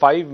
5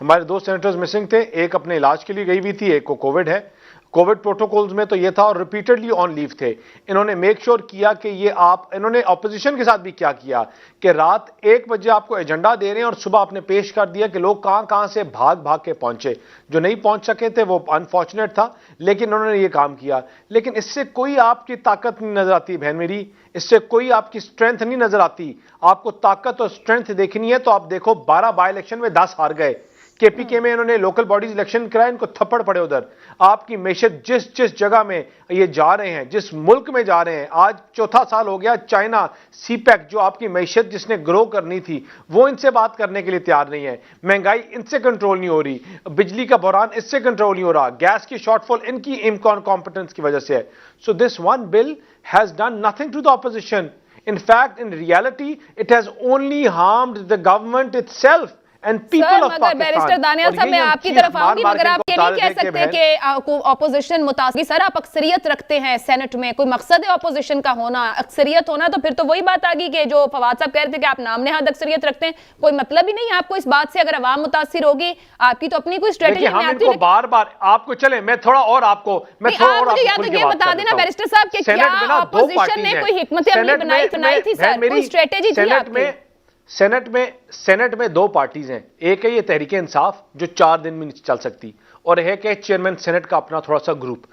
ہمارے 2 senators missing تھے, ایک اپنے علاج کے لیے گئی ہوئی تھی, ایک کو کووڈ ہے. کووڈ پروٹوکولز میں تو یہ تھا, اور ریپیٹڈلی آن لیو تھے. انہوں نے میک شور کیا کہ انہوں نے اپوزیشن کے ساتھ بھی کیا کہ رات 1 بجے آپ کو ایجنڈا دے رہے ہیں, اور صبح آپ نے پیش کر دیا کہ لوگ کہاں سے بھاگ کے پہنچے. جو نہیں پہنچ سکے تھے وہ انفارچونیٹ تھا, لیکن انہوں نے یہ کام کیا. لیکن اس سے کوئی آپ کی طاقت نہیں نظر آتی بہن میری, اس سے کوئی آپ کی اسٹرینتھ نہیں نظر آتی. آپ کو طاقت اور اسٹرینتھ دیکھنی ہے تو آپ دیکھو 12 بائی الیکشن میں 10 ہار گئے. کے پی کے میں انہوں نے لوکل باڈیز الیکشن کرایا, ان کو تھپڑ پڑے ادھر. آپ کی معیشت جس جگہ میں یہ جا رہے ہیں, جس ملک میں جا رہے ہیں, آج 4تھا سال ہو گیا, چائنا سی پیک جو آپ کی معیشت جس نے گرو کرنی تھی وہ ان سے بات کرنے کے لیے تیار نہیں ہے. مہنگائی ان سے کنٹرول نہیں ہو رہی, بجلی کا بحران اس سے کنٹرول نہیں ہو رہا, گیس کی شارٹ فال ان کی انکمپیٹنس کی وجہ سے ہے. So this one bill has done nothing to the opposition. In fact, in reality, it has only harmed the government itself. سر مگر بیرسٹر دانیال صاحب میں آپ کی طرف آؤں گی, مگر آپ یہ نہیں کہہ سکتے کہ اپوزیشن متاثر. سر آپ اکثریت رکھتے ہیں سینٹ میں, کوئی مقصد ہے اپوزیشن کا ہونا, اکثریت ہونا, تو پھر تو وہی بات آگی کہ جو فواد صاحب کہہ رہے تھے کہ آپ نام نہاد اکثریت رکھتے ہیں, کوئی مطلب ہی نہیں آپ کو اس بات سے. اگر عوام متاثر ہوگی, آپ کی تو اپنی کوئی اسٹریٹجی نہیں آتی. ہم بار بار آپ کو چلیں, میں تھوڑا اور آپ کو یا تو یہ بتا دینا بیرسٹر صاحب کہ کیا اپوزیشن نے کوئی حکمت عملی بنائی تھی سر, کوئی اسٹریٹجی تھی آپ کی؟ سینٹ میں 2 پارٹیز ہیں, ایک ہے یہ تحریک انصاف جو 4 دن میں نہیں چل سکتی, اور ایک ہے چیئرمین سینٹ کا اپنا تھوڑا سا گروپ.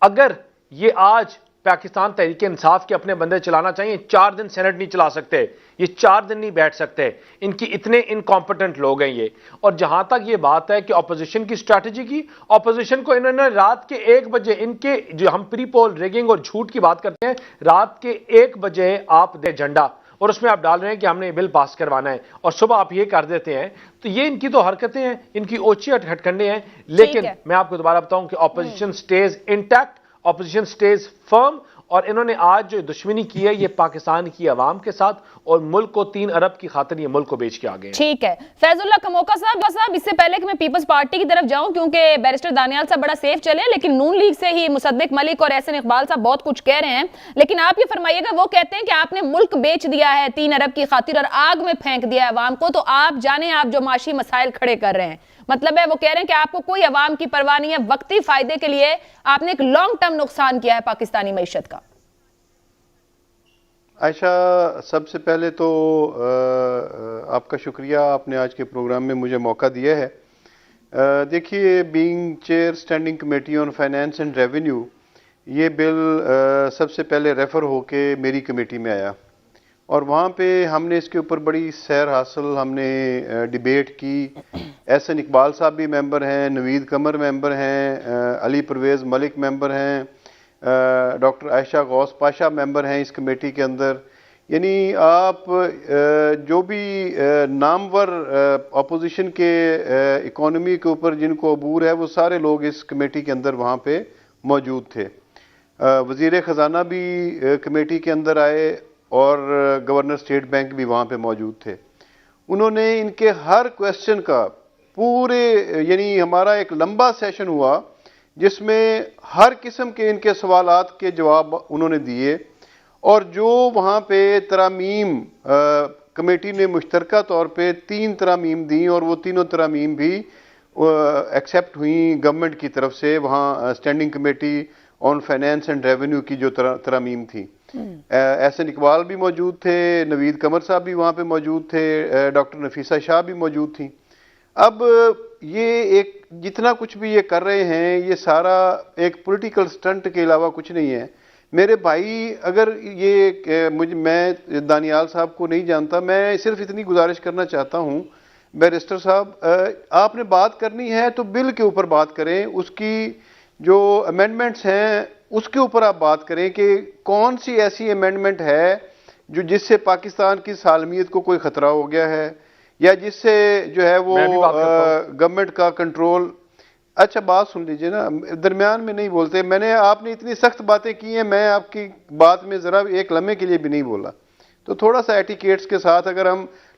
اگر یہ آج پاکستان تحریک انصاف کے اپنے بندے چلانا چاہیے, 4 دن سینٹ نہیں چلا سکتے, یہ 4 دن نہیں بیٹھ سکتے, ان کی اتنے انکمپیٹنٹ لوگ ہیں یہ. اور جہاں تک یہ بات ہے کہ اپوزیشن کی اسٹریٹجی کی, اپوزیشن کو انہوں نے رات کے 1 بجے, ان کے جو ہم پری پول ریگنگ اور جھوٹ کی بات کرتے ہیں, رات کے 1 بجے آپ دے ایجنڈا, اور اس میں آپ ڈال رہے ہیں کہ ہم نے بل پاس کروانا ہے, اور صبح آپ یہ کر دیتے ہیں. تو یہ ان کی تو حرکتیں ہیں, ان کی اوچی ہٹکنڈے ہیں. لیکن میں آپ کو دوبارہ بتاؤں کہ opposition stays intact, opposition stays firm, اور انہوں نے آج جو دشمنی کی ہے یہ پاکستان کی عوام کے ساتھ, اور ملک کو 3 ارب کی خاطر یہ ملک کو بیچ کے آگے ہیں. ٹھیک ہے فیض اللہ کموکا صاحب, اس سے پہلے کہ میں پیپلز پارٹی کی طرف جاؤں, کیونکہ بیرسٹر دانیال صاحب بڑا سیف چلے, لیکن نون لیگ سے ہی مصدق ملک اور احسن اقبال صاحب بہت کچھ کہہ رہے ہیں, لیکن آپ یہ فرمائیے گا, وہ کہتے ہیں کہ آپ نے ملک بیچ دیا ہے 3 ارب کی خاطر اور آگ میں پھینک دیا ہے عوام کو, تو آپ جانیں آپ جو معاشی مسائل کھڑے کر رہے ہیں, مطلب ہے وہ کہہ رہے ہیں کہ آپ کو کوئی عوام کی پرواہ نہیں ہے, وقتی فائدے کے لیے آپ نے ایک لانگ ٹرم نقصان کیا ہے پاکستانی معیشت کا. عائشہ, سب سے پہلے تو آپ کا شکریہ, آپ نے آج کے پروگرام میں مجھے موقع دیا ہے. دیکھیے, being chair standing committee on finance and revenue, یہ بل سب سے پہلے ریفر ہو کے میری کمیٹی میں آیا, اور وہاں پہ ہم نے اس کے اوپر بڑی سیر حاصل, ہم نے ڈیبیٹ کی. احسن اقبال صاحب بھی ممبر ہیں, نوید قمر ممبر ہیں, علی پرویز ملک ممبر ہیں, ڈاکٹر عائشہ غوث پاشا ممبر ہیں اس کمیٹی کے اندر. یعنی آپ جو بھی نامور اپوزیشن کے اکانومی کے اوپر جن کو عبور ہے, وہ سارے لوگ اس کمیٹی کے اندر وہاں پہ موجود تھے. وزیر خزانہ بھی کمیٹی کے اندر آئے, اور گورنر اسٹیٹ بینک بھی وہاں پہ موجود تھے. انہوں نے ان کے ہر کویسچن کا پورے, یعنی ہمارا ایک لمبا سیشن ہوا جس میں ہر قسم کے ان کے سوالات کے جواب انہوں نے دیے, اور جو وہاں پہ ترامیم کمیٹی نے مشترکہ طور پہ 3 ترامیم دیں, اور وہ تینوں ترامیم بھی ایکسیپٹ ہوئیں گورنمنٹ کی طرف سے. وہاں standing committee on finance and revenue کی جو ترامیم تھی, احسن اقبال بھی موجود تھے, نوید قمر صاحب بھی وہاں پہ موجود تھے, ڈاکٹر نفیسہ شاہ بھی موجود تھیں. اب یہ ایک جتنا کچھ بھی یہ کر رہے ہیں, یہ سارا ایک پولیٹیکل سٹنٹ کے علاوہ کچھ نہیں ہے. میرے بھائی, اگر یہ میں دانیال صاحب کو نہیں جانتا, میں صرف اتنی گزارش کرنا چاہتا ہوں, بیرسٹر صاحب, آپ نے بات کرنی ہے تو بل کے اوپر بات کریں, اس کی جو امینڈمنٹس ہیں اس کے اوپر آپ بات کریں کہ کون سی ایسی امینڈمنٹ ہے جس سے پاکستان کی سالمیت کو کوئی خطرہ ہو گیا ہے, یا جس سے جو ہے وہ گورنمنٹ کا کنٹرول. اچھا بات سن لیجئے نا, درمیان میں نہیں بولتے. آپ نے اتنی سخت باتیں کی ہیں, میں آپ کی بات میں ذرا ایک لمحے کے لیے بھی نہیں بولا, تو تھوڑا سا ایٹیکیٹس کے ساتھ اگر ہم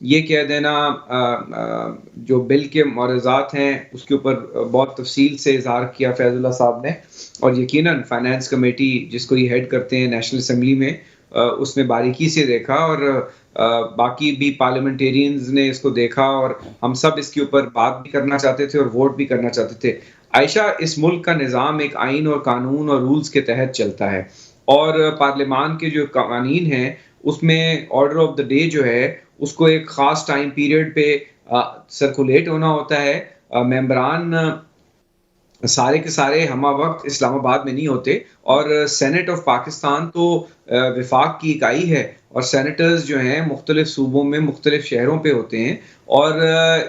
یہ کہہ دینا جو بل کے معرضات ہیں اس کے اوپر بہت تفصیل سے اظہار کیا فیض اللہ صاحب نے، اور یقیناً فائنانس کمیٹی جس کو یہ ہیڈ کرتے ہیں نیشنل اسمبلی میں، اس نے باریکی سے دیکھا، اور باقی بھی پارلیمنٹیرینز نے اس کو دیکھا، اور ہم سب اس کے اوپر بات بھی کرنا چاہتے تھے اور ووٹ بھی کرنا چاہتے تھے۔ عائشہ، اس ملک کا نظام ایک آئین اور قانون اور رولز کے تحت چلتا ہے، اور پارلیمان کے جو قوانین ہیں اس میں آرڈر آف دا ڈے جو ہے اس کو ایک خاص ٹائم پیریڈ پہ سرکولیٹ ہونا ہوتا ہے۔ ممبران سارے کے سارے ہمہ وقت اسلام آباد میں نہیں ہوتے، اور سینٹ آف پاکستان تو وفاق کی اکائی ہے، اور سینیٹرز جو ہیں مختلف صوبوں میں مختلف شہروں پہ ہوتے ہیں، اور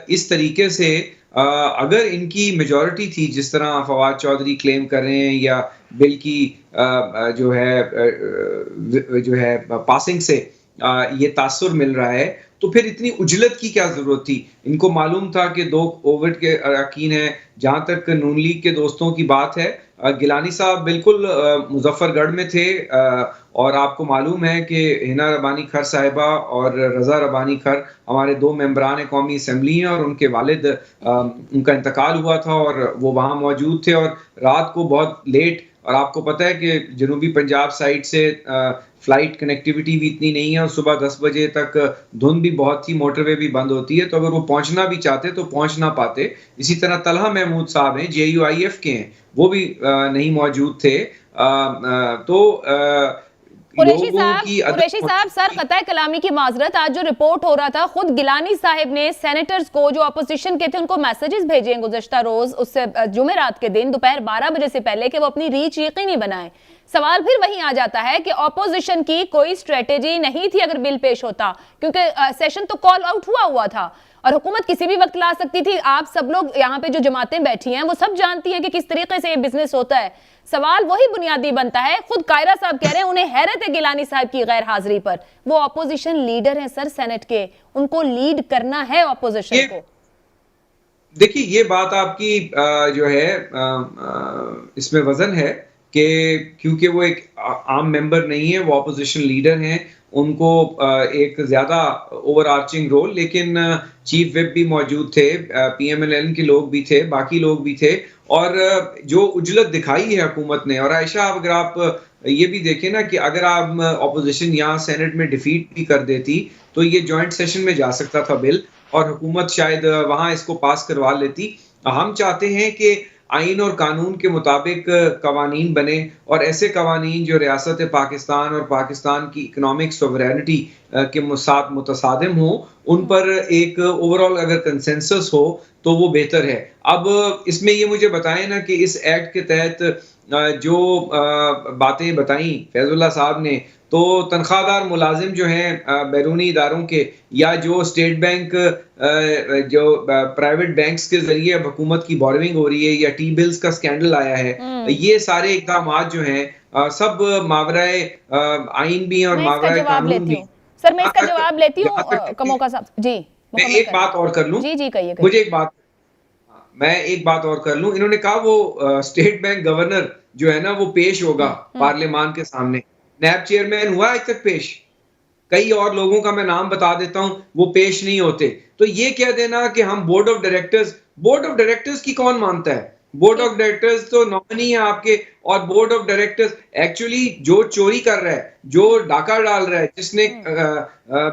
اس طریقے سے اگر ان کی میجورٹی تھی جس طرح فواد چودھری کلیم کر رہے ہیں، یا بل کی جو ہے پاسنگ سے یہ تاثر مل رہا ہے، تو پھر اتنی اجلت کی کیا ضرورت تھی؟ ان کو معلوم تھا کہ 2 کووڈ کے اراکین ہیں۔ جہاں تک نون لیگ کے دوستوں کی بات ہے، گیلانی صاحب بالکل مظفر گڑھ میں تھے، اور آپ کو معلوم ہے کہ ہنا ربانی کھر صاحبہ اور رضا ربانی کھر ہمارے 2 ممبران قومی اسمبلی ہیں، اور ان کے والد ان کا انتقال ہوا تھا اور وہ وہاں موجود تھے، اور رات کو بہت لیٹ، اور آپ کو پتہ ہے کہ جنوبی پنجاب سائڈ سے فلائٹ کنیکٹیویٹی بھی اتنی نہیں ہے، اور صبح 10 بجے تک دھند بھی بہت تھی، موٹر وے بھی بند ہوتی ہے، تو اگر وہ پہنچنا بھی چاہتے تو پہنچ نہ پاتے۔ اسی طرح طلحہ محمود صاحب ہیں JUIF کے ہیں، وہ بھی نہیں موجود تھے۔ تو قریشی صاحب سر قطع کلامی کی معذرت، آج جو رپورٹ ہو رہا تھا خود گیلانی صاحب نے سینیٹرز کو جو اپوزیشن کے تھے ان کو میسیجز بھیجے ہیں گزشتہ روز، اس سے جمعرات کے دن دوپہر 12 بجے سے پہلے، کہ وہ اپنی ریچ یقینی بنائیں۔ سوال پھر وہیں آ جاتا ہے کہ اپوزیشن کی کوئی اسٹریٹجی نہیں تھی اگر بل پیش ہوتا، کیونکہ سیشن تو کال آؤٹ ہوا تھا اور حکومت کسی بھی وقت لا سکتی تھی۔ آپ سب لوگ یہاں پہ جو جماعتیں بیٹھی ہیں وہ سب جانتی ہیں کہ کس طریقے سے یہ بزنس ہوتا ہے۔ سوال وہی بنیادی بنتا ہے، خود قائرہ صاحب کہہ رہے ہیں انہیں حیرت ہے گیلانی صاحب کی غیر حاضری پر۔ وہ اپوزیشن لیڈر ہیں سر سینٹ کے، ان کو لیڈ کرنا ہے اپوزیشن کو۔ دیکھیے یہ بات آپ کی جو ہے اس میں وزن ہے کہ کیونکہ وہ ایک عام ممبر نہیں ہے، وہ اپوزیشن لیڈر ہیں، ان کو ایک زیادہ اوور آرچنگ رول، لیکن چیف وپ بھی موجود تھے، PMLN کے لوگ بھی تھے، باقی لوگ بھی تھے، اور جو اجلت دکھائی ہے حکومت نے۔ اور عائشہ اگر آپ یہ بھی دیکھیں نا کہ اگر آپ اپوزیشن یہاں سینٹ میں ڈیفیٹ بھی کر دیتی تو یہ جوائنٹ سیشن میں جا سکتا تھا بل، اور حکومت شاید وہاں اس کو پاس کروا لیتی۔ ہم چاہتے ہیں کہ آئین اور قانون کے مطابق قوانین بنے، اور ایسے قوانین جو ریاست پاکستان اور پاکستان کی اکنامک سوورینٹی کے ساتھ متصادم ہوں، ان پر ایک اوور آل اگر کنسنسس ہو تو وہ بہتر ہے۔ اب اس میں یہ مجھے بتائیں نا کہ اس ایکٹ کے تحت جو باتیں بتائیں فیض اللہ صاحب نے، تو تنخواہ دار ملازم جو ہیں بیرونی اداروں کے، یا جو اسٹیٹ بینک جو پرائیویٹ بینکس کے ذریعے اب حکومت کی بورونگ ہو رہی ہے، یا ٹی بلز کا سکینڈل آیا ہے، یہ سارے اقدامات جو ہیں سب ماورائے آئین بھی ہیں اور ماورائے قانون بھی۔ سر میں اس کا جواب لیتی ہوں کموکا صاحب جی۔ میں ایک بات اور کر لوں، جی کہیے۔ مجھے ایک بات اور کر لوں، انہوں نے کہا وہ اسٹیٹ بینک گورنر جو ہے نا وہ پیش ہوگا پارلیمان کے سامنے۔ نیب چیئرمین ہوا آج تک پیش؟ کئی اور لوگوں کا میں نام بتا دیتا ہوں، وہ پیش نہیں ہوتے۔ تو یہ کہہ دینا کہ ہم بورڈ آف ڈائریکٹرز کی کون مانتا ہے؟ بورڈ آف ڈائریکٹرز تو نامنی ہے آپ کے، اور بورڈ آف ڈائریکٹرز ایکچولی جو چوری کر رہا ہے، جو ڈاکہ ڈال رہا ہے، جس نے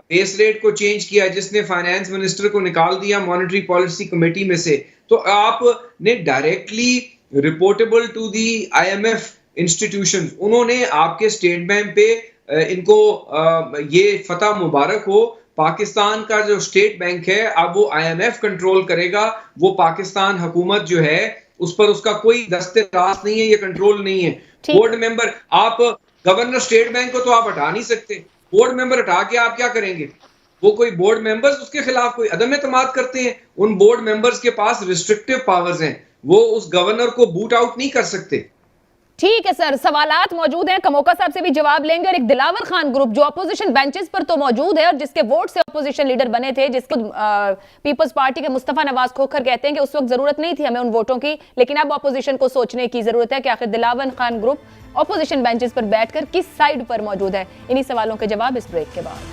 بیس ریٹ کو چینج کیا، جس نے فائنانس منسٹر کو نکال دیا مانیٹری پالیسی کمیٹی میں سے، تو آپ نے directly reportable to the IMF institutions, انہوں نے آپ کے اسٹیٹ بینک پہ ان کو یہ فتح مبارک ہو، پاکستان کا جو اسٹیٹ بینک ہے اب وہ IMF کنٹرول کرے گا، وہ پاکستان حکومت جو ہے اس پر اس کا کوئی دست راست نہیں ہے، یہ کنٹرول نہیں ہے۔ بورڈ ممبر، آپ گورنر اسٹیٹ بینک کو تو آپ ہٹا نہیں سکتے، بورڈ ممبر ہٹا کے آپ کیا کریں گے؟ وہ کوئی بورڈ ممبرز اس کے خلاف کوئی عدم اعتماد کرتے ہیں، ان بورڈ ممبرز کے پاس ریسٹرکٹیو پاورز ہیں، وہ اس گورنر کو بوٹ آؤٹ نہیں کر سکتے۔ ٹھیک ہے سر، سوالات موجود ہیں، کموکا صاحب سے بھی جواب لیں گے، اور ایک دلاور خان گروپ جو اپوزیشن بینچز پر تو موجود ہے اور جس کے ووٹ سے اپوزیشن لیڈر بنے تھے، جس کو پیپلز پارٹی کے مصطفیٰ نواز کھوکھر کہتے ہیں کہ اس وقت ضرورت نہیں تھی ہمیں ان ووٹوں کی، لیکن اب اپوزیشن کو سوچنے کی ضرورت ہے کہ آخر Dilawar Khan group opposition benches پر بیٹھ کر کس سائیڈ پر موجود ہے۔ انہی سوالوں کے جواب اس بریک کے بعد۔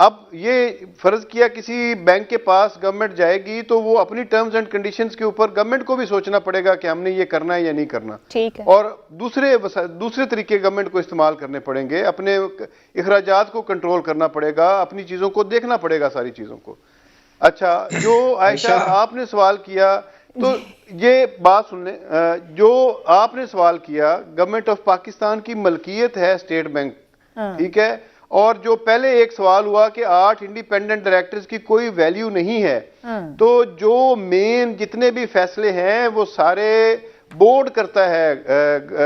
اب یہ فرض کیا کسی بینک کے پاس گورنمنٹ جائے گی تو وہ اپنی ٹرمز اینڈ کنڈیشنز کے اوپر گورنمنٹ کو بھی سوچنا پڑے گا کہ ہم نے یہ کرنا ہے یا نہیں کرنا. ٹھیک ہے. اور دوسرے طریقے گورنمنٹ کو استعمال کرنے پڑیں گے, اپنے اخراجات کو کنٹرول کرنا پڑے گا, اپنی چیزوں کو دیکھنا پڑے گا, ساری چیزوں کو. اچھا, جو عائشہ آپ نے سوال کیا تو یہ بات سن لیں, جو آپ نے سوال کیا گورنمنٹ آف پاکستان کی ملکیت ہے اسٹیٹ بینک, ٹھیک ہے, اور جو پہلے ایک سوال ہوا کہ 8 انڈیپینڈنٹ ڈائریکٹرز کی کوئی ویلیو نہیں ہے, تو جو مین جتنے بھی فیصلے ہیں وہ سارے بورڈ کرتا ہے,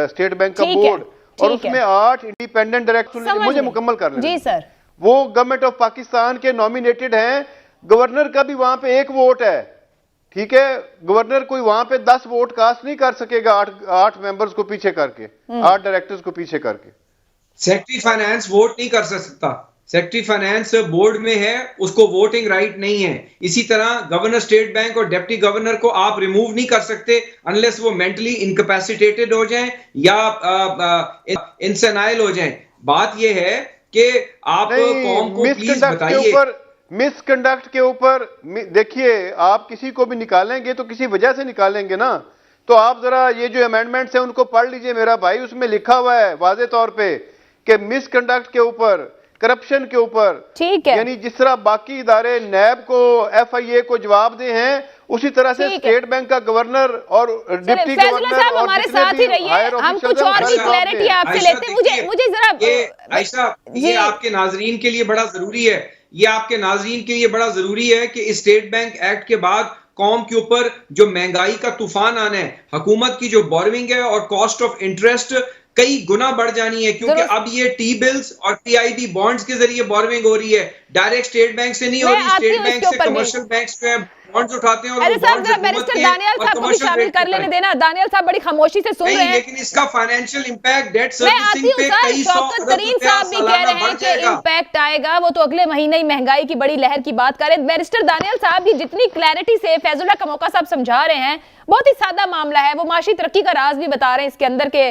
اسٹیٹ بینک کا بورڈ, اور اس میں 8 انڈیپینڈنٹ ڈائریکٹر, مجھے مکمل کر لیں. جی سر. وہ گورنمنٹ آف پاکستان کے نامینیٹڈ ہیں, گورنر کا بھی وہاں پہ 1 ووٹ ہے, ٹھیک ہے, گورنر کوئی وہاں پہ 10 ووٹ کاسٹ نہیں کر سکے گا 8 ممبرز کو پیچھے کر کے, 8 ڈائریکٹرز کو پیچھے کر کے. سیکرٹری فائنانس ووٹ نہیں کر سکتا, سیکرٹری فائنانس بورڈ میں ہے, اس کو ووٹنگ رائٹ نہیں ہے. اسی طرح گورنر اسٹیٹ بینک اور ڈپٹی گورنر کو آپ ریموو نہیں کر سکتے انلیس وہ مینٹلی انکیپیسیٹیٹڈ ہو جائیں یا انسینائل ہو جائیں. بات یہ ہے کہ آپ قوم کو پلیز بتائیے. مس کنڈکٹ کے اوپر دیکھیے, آپ کسی کو بھی نکالیں گے تو کسی وجہ سے نکالیں گے نا, تو آپ ذرا یہ جو امینڈمنٹس ہیں ان کو پڑھ لیجئے میرا بھائی, اس میں لکھا ہوا ہے واضح طور پہ کہ مس کنڈکٹ کے اوپر, کرپشن کے اوپر, یعنی جس طرح باقی ادارے نیب کو, ایف آئی اے کو جواب دے ہیں, اسی طرح سے اسٹیٹ بینک کا گورنر اور ڈپٹی گورنر اور ہمارے ساتھ ہی رہیے, ہم کچھ اور بھی کلیئرٹی آپ سے لیتے ہیں. مجھے ذرا عائشہ, یہ آپ کے ناظرین کے لیے بڑا ضروری ہے, یہ آپ کے ناظرین کے لیے بڑا ضروری ہے کہ اسٹیٹ بینک ایکٹ کے بعد قوم کے اوپر جو مہنگائی کا طوفان آنا ہے, حکومت کی جو بوروئنگ ہے اور کاسٹ آف انٹرسٹ کئی گنا بڑھ جانی ہے, کیونکہ اب یہ ٹی بلز اور پی آئی بی بانڈز کے ذریعے بوروئنگ ہو رہی ہے, ڈائریکٹ اسٹیٹ بینک سے نہیں ہو رہی. اسٹیٹ بینک سے کمرشل بینکس جو ہیں بانڈز اٹھاتے ہیں, اور وہ بانڈز حکومت کے دانیال صاحب کو بھی شامل کر لینے دینا. دانیال صاحب بڑی خاموشی سے سن رہے ہیں, لیکن اس کا فائنینشیل امپیکٹ ڈیٹ سروسنگ پہ کئی سو ارب روپے سالانہ بڑھ جائے گا. امپیکٹ آئے گا, وہ تو اگلے مہینے ہی مہنگائی کی بڑی لہر کی بات کریں. بیرسٹر دانیال صاحب یہ جتنی کلیئرٹی سے فیض اللہ کموکا صاحب سمجھا رہے ہیں, بہت ہی سادہ معاملہ ہے, وہ معاشی ترقی کا راز بھی بتا رہے ہیں اس کے اندر کے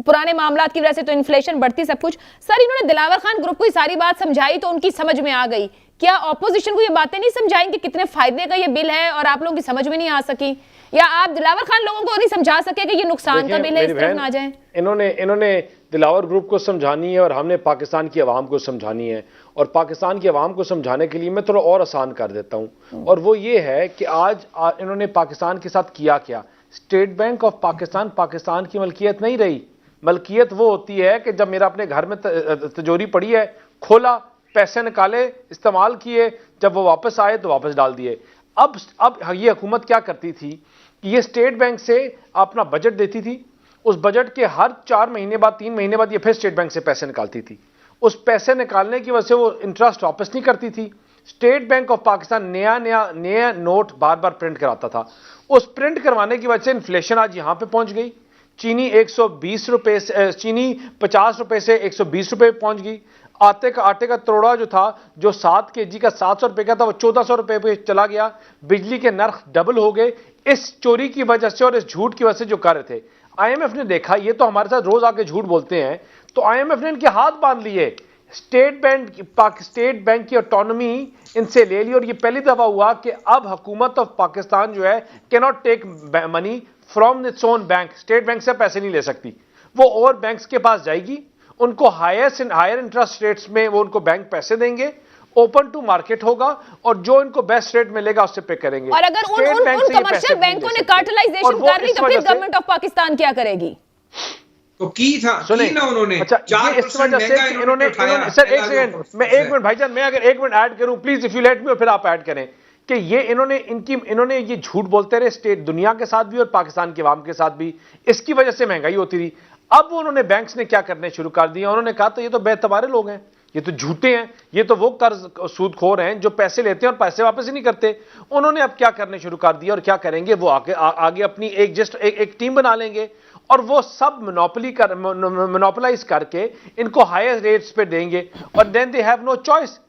پرانے معاملات کی وجہ سے تو انفلیشن بڑھتی سب کچھ. سر انہوں نے دلاور خان گروپ کو یہ ساری بات سمجھائی تو ان کی سمجھ میں آ گئی, کیا اپوزیشن کو یہ باتیں نہیں سمجھائیں کہ کتنے فائدے کا یہ بل ہے اور آپ لوگوں کی سمجھ میں نہیں آ سکی, یا آپ دلاور خان لوگوں کو نہیں سمجھا سکے کہ یہ نقصان کا بل ہے, اس طرف نہ جائیں؟ انہوں نے دلاور گروپ کو سمجھانی ہے اور ہم نے پاکستان کی عوام کو سمجھانی ہے, اور پاکستان کی عوام کو سمجھانے کے لیے میں تھوڑا اور آسان کر دیتا ہوں, اور وہ یہ ہے کہ آج انہوں نے پاکستان کے ساتھ کیا کیا. State bank of Pakistan Pakistan کی ملکیت نہیں رہی. ملکیت وہ ہوتی ہے کہ جب میرا اپنے گھر میں تجوری پڑی ہے, کھولا, پیسے نکالے, استعمال کیے, جب وہ واپس آئے تو واپس ڈال دیے. اب یہ حکومت کیا کرتی تھی کہ یہ اسٹیٹ بینک سے اپنا بجٹ دیتی تھی, اس بجٹ کے ہر 4 مہینے بعد 3 مہینے بعد یہ پھر اسٹیٹ بینک سے پیسے نکالتی تھی. اس پیسے نکالنے کی وجہ سے وہ انٹرسٹ واپس نہیں کرتی تھی. اسٹیٹ بینک آف پاکستان نیا نوٹ بار بار پرنٹ کراتا تھا. اس پرنٹ کروانے کی وجہ سے انفلیشن آج یہاں پہ پہنچ گئی. چینی 120 روپے سے, چینی 50 روپے سے 120 روپے پہنچ گئی. آٹے کا تروڑا جو تھا, جو 7 kg کا 700 روپے کا تھا, وہ 1400 روپے پہ چلا گیا. بجلی کے نرخ ڈبل ہو گئے اس چوری کی وجہ سے اور اس جھوٹ کی وجہ سے جو کر رہے تھے. آئی ایم ایف نے دیکھا یہ تو ہمارے ساتھ روز آ کے جھوٹ بولتے ہیں, تو آئی ایم ایف نے ان کے ہاتھ باندھ لیے. اسٹیٹ بینک کی آٹونومی ان سے لے لی, اور یہ پہلی دفعہ ہوا کہ اب حکومت آف پاکستان جو ہے کی not take money from its own bank. State bank سے پیسے نہیں لے سکتی, وہ اور بینکس کے پاس جائے گی, ان کو ہائر انٹرسٹ ریٹس میں وہ ان کو بینک پیسے دیں گے, اوپن ٹو مارکیٹ ہوگا, اور جو ان کو بیسٹ ریٹ ملے گا اس سے پے کریں گے. اور اگر ان کمرشل بینکوں نے کارٹلائزیشن کر لی تو پھر گورنمنٹ آف پاکستان کیا کرے گی؟ تو کی تھا نا انہوں نے. اس وجہ سے انہوں نے سر ایک سیکنڈ, میں 1 منٹ بھائی جان, میں اگر 1 منٹ ایڈ کروں please, if you let me, اور پھر آپ ایڈ کریں کہ یہ انہوں نے یہ جھوٹ بولتے رہے اسٹیٹ دنیا کے ساتھ بھی اور پاکستان کے عوام کے ساتھ بھی, اس کی وجہ سے مہنگائی ہوتی رہی. اب انہوں نے بینکس نے کیا کرنے شروع کر دیا, انہوں نے کہا تو یہ تو بے اعتبار لوگ ہیں, یہ تو جھوٹے ہیں, یہ تو وہ قرض سود خور ہیں جو پیسے لیتے ہیں اور پیسے واپس ہی نہیں کرتے. انہوں نے اب کیا کرنے شروع کر دیا, اور کیا کریں گے وہ آگے اپنی ایک ٹیم بنا لیں گے, اور وہ سب مونوپلائز کر کے ان کو ہائر ریٹس پہ دیں گے, اور then they have no choice,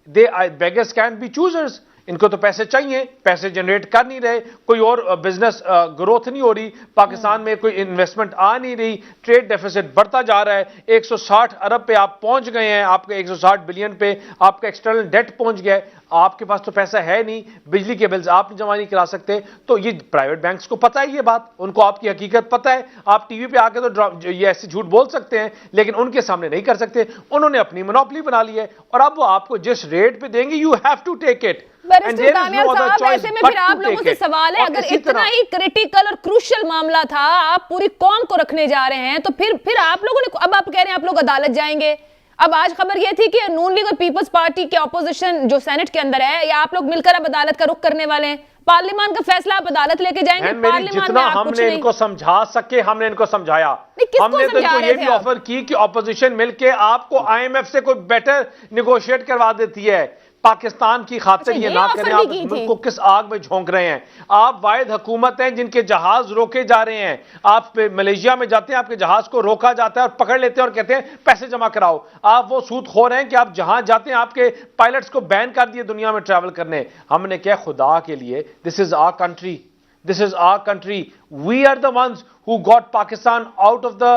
beggars can't be choosers. ان کو تو پیسے چاہیے, پیسے جنریٹ کر نہیں رہے, کوئی اور بزنس گروتھ نہیں ہو رہی, پاکستان میں کوئی انویسٹمنٹ آ نہیں رہی, ٹریڈ ڈیفیسٹ بڑھتا جا رہا ہے, 160 ارب پہ آپ پہنچ گئے ہیں, آپ کے 160 بلین پہ آپ کا ایکسٹرنل ڈیٹ پہنچ گیا ہے, آپ کے پاس تو پیسہ ہے نہیں, بجلی کے بلز آپ جمع نہیں کرا سکتے. تو یہ پرائیویٹ بینکس کو پتہ ہے یہ بات, ان کو آپ کی حقیقت پتہ ہے. آپ ٹی وی پہ آ کے تو یہ ایسے جھوٹ بول سکتے ہیں لیکن ان کے سامنے نہیں کر سکتے. انہوں نے اپنی مونوپلی بنا لی ہے اور اب وہ آپ کو جس ریٹ پہ دیں گے you have to take it. Barrister Daniyal sahab, ایسے میں پھر آپ لوگوں سے سوال ہے, اگر اتنا ہی کریٹیکل اور کروشل معاملہ تھا, آپ پوری قوم کو رکھنے جا رہے ہیں, تو پھر آپ لوگوں نے, اب آپ کہہ رہے ہیں آپ لوگ عدالت جائیں گے. اب آج خبر یہ تھی کہ نون لیگ اور پیپلز پارٹی کے اپوزیشن جو سینٹ کے اندر ہے, یا آپ لوگ مل کر اب عدالت کا رخ کرنے والے ہیں, پارلیمان کا فیصلہ آپ عدالت لے کے جائیں گے. پارلیمان میں آپ کچھ نہیں, ان کو سمجھا سکے ہم نے ان کو سمجھایا. ہم نے تو ان کو یہ بھی آفر کی کہ اپوزیشن مل کے آپ کو آئی ایم ایف سے کوئی بیٹر نیگوشیٹ کروا دیتی ہے. پاکستان کی خاطر یہ نہ کریں, آپ اس ملک کو کس آگ میں جھونک رہے ہیں. آپ واحد حکومت ہیں جن کے جہاز روکے جا رہے ہیں. آپ ملیشیا میں جاتے ہیں, آپ کے جہاز کو روکا جاتا ہے اور پکڑ لیتے ہیں اور کہتے ہیں پیسے جمع کراؤ. آپ وہ سود خور ہیں کہ آپ جہاں جاتے ہیں آپ کے پائلٹس کو بین کر دیے دنیا میں ٹریول کرنے. ہم نے کہا خدا کے لیے, this is our country, this is our country, we are the ones who got Pakistan out of the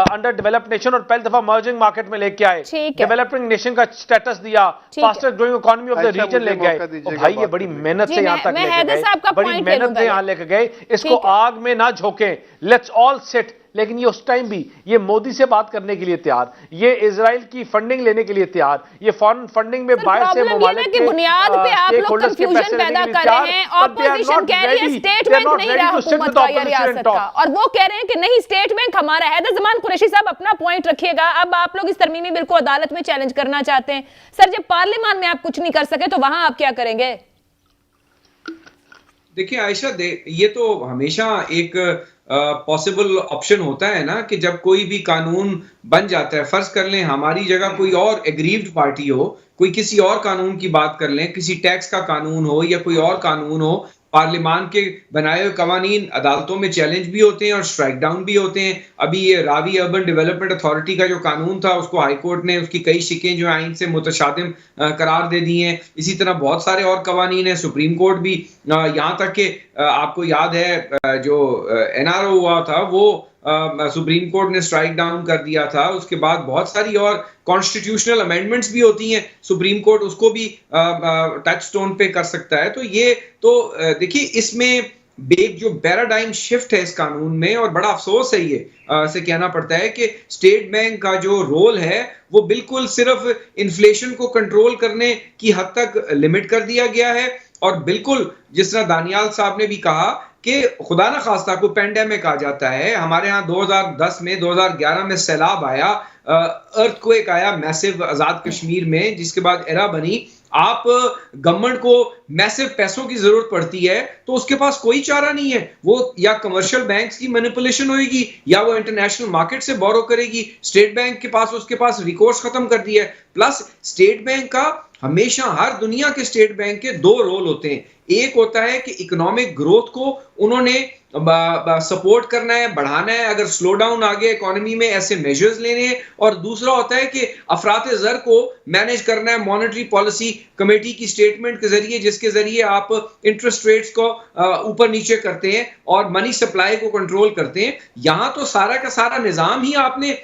underdeveloped nation اور پہلی دفعہ merging market میں لے کے آئے, developing nation کا status دیا, fastest growing economy of the region لے گئے. بھائی یہ بڑی محنت سے یہاں تک لے کے گئے, بڑی محنت سے یہاں لے کے گئے, اس کو آگ میں نہ جھونکیں. let's all sit. لیکن یہ اس ٹائم بھی یہ مودی سے بات کرنے کے لیے تیار, یہ اسرائیل کی فنڈنگ لینے کے لیے تیار, یہ فارن فنڈنگ میں باہر سے ممالک کے بنیاد پہ آپ لوگ کنفیوژن پیدا کر رہے ہیں. اپوزیشن کہہ رہی ہے اسٹیٹ بینک نہیں رہا حکومت کا یا ریاست کا, اور وہ کہہ رہے ہیں کہ نہیں اسٹیٹ بینک ہمارا ہے. زمان قریشی صاحب اپنا پوائنٹ رکھیے گا. اب آپ لوگ اس ترمیمی بل کو عدالت میں چیلنج کرنا چاہتے ہیں. سر جب پارلیمان میں آپ کچھ نہیں کر سکے تو وہاں آپ کیا کریں گے؟ دیکھیں عائشہ, یہ تو ہمیشہ ایک پاسبل آپشن ہوتا ہے نا کہ جب کوئی بھی قانون بن جاتا ہے, فرض کر لیں ہماری جگہ کوئی اور ایگریوڈ پارٹی ہو, کوئی کسی اور قانون کی بات کر لیں, کسی ٹیکس کا قانون ہو یا کوئی اور قانون ہو, پارلیمان کے بنائے ہوئے قوانین عدالتوں میں چیلنج بھی ہوتے ہیں اور اسٹرائک ڈاؤن بھی ہوتے ہیں. ابھی یہ راوی اربن ڈیولپمنٹ اتھارٹی کا جو قانون تھا اس کو ہائی کورٹ نے اس کی کئی شقیں جو آئین سے متشادم قرار دے دی ہیں. اسی طرح بہت سارے اور قوانین ہیں, سپریم کورٹ بھی, یہاں تک کہ آپ کو یاد ہے جو این آر او ہوا تھا وہ سپریم کورٹ نے اسٹرائک ڈاؤن کر دیا تھا. اس کے بعد بہت ساری اور کانسٹیٹیوشنل امینڈمنٹس بھی ہوتی ہیں, سپریم کورٹ اس کو بھی ٹچ سٹون پہ کر سکتا ہے. تو یہ تو دیکھیے اس میں ایک جو پیراڈائم شفٹ ہے اس قانون میں, اور بڑا افسوس ہے یہ سے کہنا پڑتا ہے کہ اسٹیٹ بینک کا جو رول ہے وہ بالکل صرف انفلیشن کو کنٹرول کرنے کی حد تک لمٹ کر دیا گیا ہے. اور بالکل جس طرح دانیال صاحب نے بھی کہا کہ خدا نہ خواستہ کو پینڈیمک آ جاتا ہے. ہمارے ہاں 2010 میں 2011 میں سیلاب آیا, ارتھ کویک آیا میسو آزاد کشمیر میں, جس کے بعد ایرا بنی. آپ گورنمنٹ کو میسو پیسوں کی ضرورت پڑتی ہے تو اس کے پاس کوئی چارہ نہیں ہے, وہ یا کمرشل بینکس کی مینیپولیشن ہوئے گی یا وہ انٹرنیشنل مارکیٹ سے بورو کرے گی. اسٹیٹ بینک کے پاس ریکورس ختم کر دیا ہے. پلس اسٹیٹ بینک کا ہمیشہ ہر دنیا کے اسٹیٹ بینک کے دو رول ہوتے ہیں. ایک ہوتا ہے کہ اکنامک گروتھ کو انہوں نے سپورٹ کرنا ہے, بڑھانا ہے, اگر سلو ڈاؤن آ گیا اکانومی میں ایسے میجرز لینے ہیں. اور دوسرا ہوتا ہے کہ افراط زر کو مینیج کرنا ہے مانیٹری پالیسی کمیٹی کی اسٹیٹمنٹ کے ذریعے, جس کے ذریعے آپ انٹرسٹ ریٹس کو اوپر نیچے کرتے ہیں اور منی سپلائی کو کنٹرول کرتے ہیں. یہاں تو سارا کا سارا نظام ہی آپ نے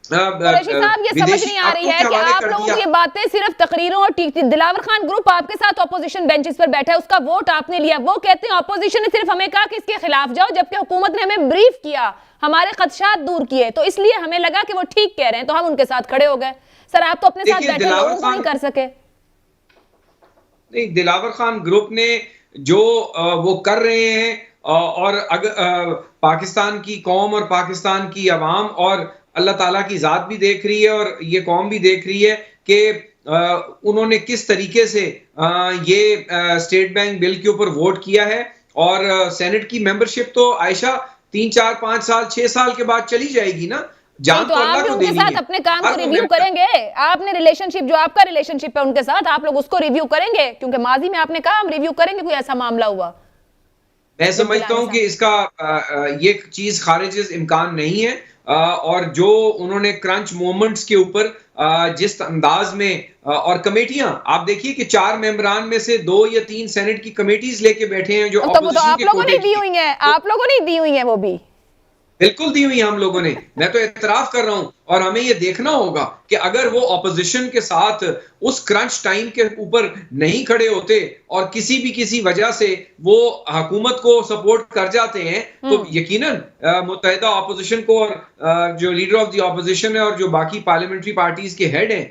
قریشی صاحب یہ سمجھ نہیں آ رہی ہے کہ آپ لوگوں کی یہ باتیں صرف تقریروں اور دلاور خان گروپ آپ کے ساتھ اپوزیشن بینچز پر بیٹھا ہے, اس کا ووٹ آپ نے لیا. وہ کہتے ہیں اپوزیشن نے صرف ہمیں کہا کہ اس کے خلاف جاؤ, جبکہ حکومت نے ہمیں بریف کیا, ہمارے خدشات دور کیے, تو اس لیے ہمیں لگا کہ وہ ٹھیک کہہ رہے ہیں تو ہم ان کے ساتھ کھڑے ہو گئے. سر آپ تو اپنے ساتھ بیٹھے لوگوں کو نہیں کر سکے. نہیں, دلاور خان گروپ نے جو وہ کر رہے ہیں, اور اگر پاکستان کی قوم اور پاکستان کی عوام اور اللہ تعالیٰ کی ذات بھی دیکھ رہی ہے اور یہ قوم بھی دیکھ رہی ہے کہ انہوں نے کس طریقے سے یہ اسٹیٹ بینک بل کے اوپر ووٹ کیا ہے. اور سینٹ کی ممبرشپ تو عائشہ 3 4 5 سال 6 سال کے بعد چلی جائے گی نا. جان تو اللہ کو دینی ہے. ان کے ساتھ اپنے کام کو ریویو کریں گے. آپ نے ریلیشن شپ, جو آپ کا ریلیشن شپ ہے ان کے ساتھ, آپ لوگ اس کو ریویو کریں گے, کیونکہ ماضی میں آپ نے کہا ہم ریویو کریں گے کوئی ایسا معاملہ ہوا. میں سمجھتا ہوں کہ اس کا یہ چیز خارج امکان نہیں ہے. اور جو انہوں نے کرنچ مومنٹس کے اوپر جس انداز میں اور کمیٹیاں آپ دیکھیے کہ 4 ممبران میں سے 2 یا 3 سینٹ کی کمیٹیز لے کے بیٹھے ہیں جو آپ لوگوں نے دی ہوئی ہیں، آپ لوگوں نے دی ہوئی ہیں، وہ بھی بالکل دی ہوئی ہم لوگوں نے. میں تو اعتراف کر رہا ہوں اور ہمیں یہ دیکھنا ہوگا کہ اگر وہ اپوزیشن کے ساتھ اس کرنچ ٹائم کے اوپر نہیں کھڑے ہوتے اور کسی وجہ سے وہ حکومت کو سپورٹ کر جاتے ہیں تو یقیناً متحدہ اپوزیشن کو اور جو لیڈر آف دی اپوزیشن ہے اور جو باقی پارلیمنٹری پارٹیز کے ہیڈ ہیں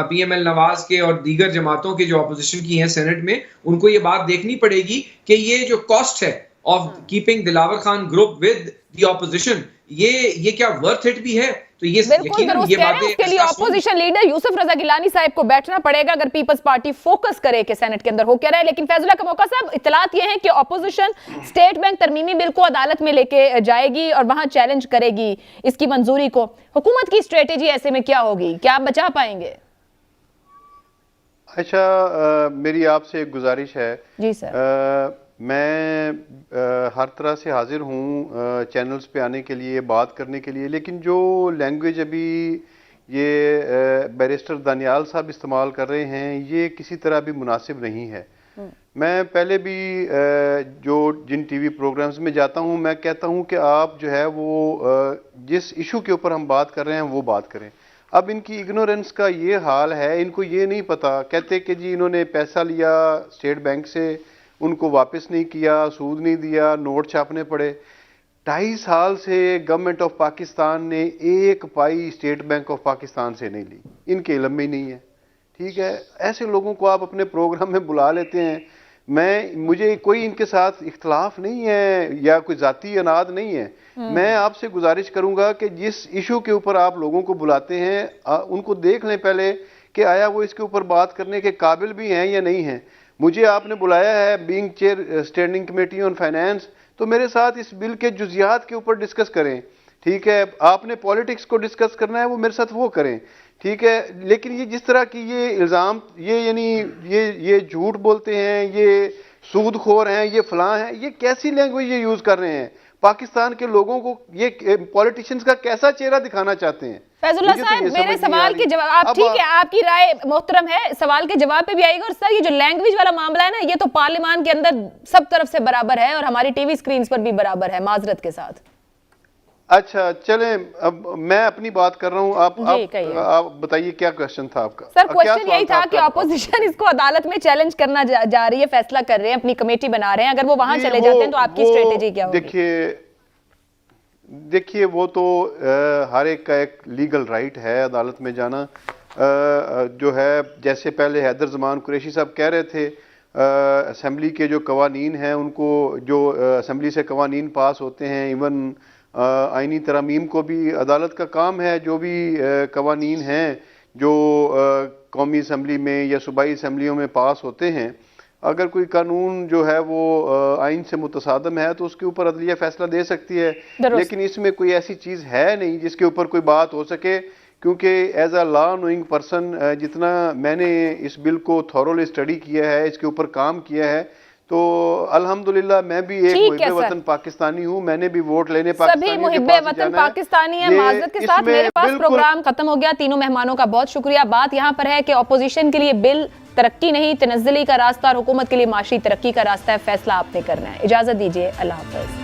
پی ایم ایل نواز کے اور دیگر جماعتوں کے جو اپوزیشن کی ہیں سینٹ میں، ان کو یہ بات دیکھنی پڑے گی کہ یہ جو کاسٹ ہے of keeping Dilawar Khan group with the opposition یہ کیا worth it بھی ہے. تو یہ بالکل درست کہہ رہے ہیں. اس کے لیے اپوزیشن لیڈر یوسف رضا گیلانی صاحب کو بیٹھنا پڑے گا اگر پیپلز پارٹی فوکس کرے کہ سینٹ کے اندر ہو کیا رہے. لیکن فیض اللہ کا موقع صاحب، اطلاعات یہ ہیں کہ اپوزیشن اسٹیٹ بینک ترمیمی بل کو عدالت میں لے کے جائے گی اور وہاں چیلنج کرے گی اس کی منظوری کو. حکومت کی اسٹریٹجی ایسے میں کیا ہوگی؟ کیا آپ بچا پائیں گے؟ اچھا، میری آپ سے ایک گزارش ہے. جی سر. میں ہر طرح سے حاضر ہوں چینلز پہ آنے کے لیے، بات کرنے کے لیے، لیکن جو لینگویج ابھی یہ بیرسٹر دانیال صاحب استعمال کر رہے ہیں یہ کسی طرح بھی مناسب نہیں ہے. میں پہلے بھی جن ٹی وی پروگرامز میں جاتا ہوں میں کہتا ہوں کہ آپ جو ہے وہ جس ایشو کے اوپر ہم بات کر رہے ہیں وہ بات کریں. اب ان کی اگنورنس کا یہ حال ہے، ان کو یہ نہیں پتا. کہتے کہ جی انہوں نے پیسہ لیا اسٹیٹ بینک سے، ان کو واپس نہیں کیا، سود نہیں دیا، نوٹ چھاپنے پڑے. 2.5 سال سے گورنمنٹ آف پاکستان نے ایک پائی اسٹیٹ بینک آف پاکستان سے نہیں لی، ان کے علم میں ہی نہیں ہے. ٹھیک ہے، ایسے لوگوں کو آپ اپنے پروگرام میں بلا لیتے ہیں. مجھے کوئی ان کے ساتھ اختلاف نہیں ہے یا کوئی ذاتی اناد نہیں ہے. میں آپ سے گزارش کروں گا کہ جس ایشو کے اوپر آپ لوگوں کو بلاتے ہیں ان کو دیکھ لیں پہلے کہ آیا وہ اس کے اوپر بات کرنے کے قابل بھی ہیں یا نہیں ہیں. مجھے آپ نے بلایا ہے being chair standing committee on finance, تو میرے ساتھ اس بل کے جزیات کے اوپر ڈسکس کریں. ٹھیک ہے، آپ نے پالیٹکس کو ڈسکس کرنا ہے وہ میرے ساتھ وہ کریں. ٹھیک ہے، لیکن یہ جس طرح کی یہ الزام یہ جھوٹ بولتے ہیں، یہ سود خور ہیں، یہ فلاں ہیں، یہ کیسی لینگویج یہ یوز کر رہے ہیں؟ پاکستان کے لوگوں کو یہ پولیٹیشینز کا کیسا چہرہ دکھانا چاہتے ہیں؟ فیض اللہ صاحب، میرے سوال کے جواب، آپ ٹھیک ہے آپ کی رائے محترم ہے، سوال کے جواب پہ بھی آئے گا. اور سر یہ جو لینگویج والا معاملہ ہے نا، یہ تو پارلیمان کے اندر سب طرف سے برابر ہے اور ہماری ٹی وی سکرینز پر بھی برابر ہے، معذرت کے ساتھ. اچھا چلیں، اب میں اپنی بات کر رہا ہوں، آپ بتائیے کیا کوشچن تھا آپ کا؟ سر کوشچن یہی تھا کہ اپوزیشن اس کو عدالت میں چیلنج کرنا جا رہی ہے، فیصلہ کر رہے ہیں، اپنی کمیٹی بنا رہے ہیں، اگر وہ وہاں چلے جاتے ہیں تو آپ کی اسٹریٹجی کیا ہوگی؟ دیکھیے وہ تو ہر ایک کا ایک لیگل رائٹ ہے عدالت میں جانا. جو ہے جیسے پہلے حیدر زمان قریشی صاحب کہہ رہے تھے، اسمبلی کے جو قوانین ہیں ان کو، جو اسمبلی سے قوانین پاس ہوتے ہیں، ایون آئینی ترامیم کو بھی عدالت کا کام ہے. جو بھی قوانین ہیں جو قومی اسمبلی میں یا صوبائی اسمبلیوں میں پاس ہوتے ہیں، اگر کوئی قانون جو ہے وہ آئین سے متصادم ہے تو اس کے اوپر عدلیہ فیصلہ دے سکتی ہے. لیکن اس میں کوئی ایسی چیز ہے نہیں جس کے اوپر کوئی بات ہو سکے، کیونکہ as a law knowing person جتنا میں نے اس بل کو تھورولی اسٹڈی کیا ہے، اس کے اوپر کام کیا ہے، تو الحمدللہ میں بھی ایک محب وطن پاکستانی ہوں. میں نے بھی ووٹ لینے پاکستانی سبھی محب وطن پاکستانی ہیں. معذرت کے ساتھ میرے پاس پروگرام ختم ہو گیا. تینوں مہمانوں کا بہت شکریہ. بات یہاں پر ہے کہ اپوزیشن کے لیے بل ترقی نہیں، تنزلی کا راستہ، اور حکومت کے لیے معاشی ترقی کا راستہ ہے. فیصلہ آپ نے کرنا ہے. اجازت دیجیے، اللہ حافظ.